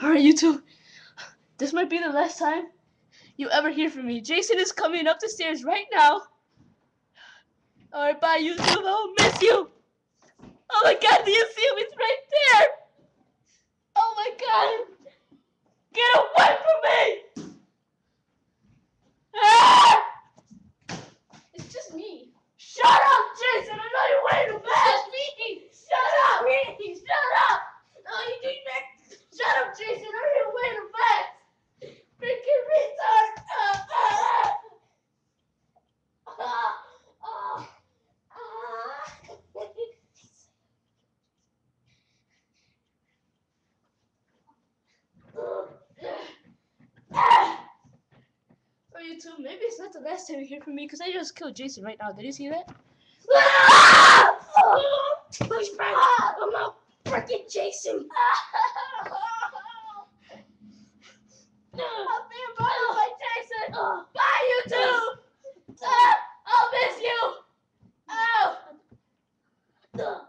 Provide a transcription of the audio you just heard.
Alright, you two. This might be the last time you ever hear from me. Jason is coming up the stairs right now. Alright, bye, you two. I'll miss you. Oh my god, do you see him? He's right there. Oh my god. Get away from me. Ah! It's just me. Shut up, Jason. I know you're waiting to pass me. Shut up. Shut up. No, you do that. Shut up, Jason. I know you're waiting to pass. Freaking retard. Oh, you too. Maybe it's not the last time you hear from me because I just killed Jason right now. Did you see that? My friend, I'm not freaking Jason. I'm being bothered by Jason. Bye, you two. I'll miss you. Oh.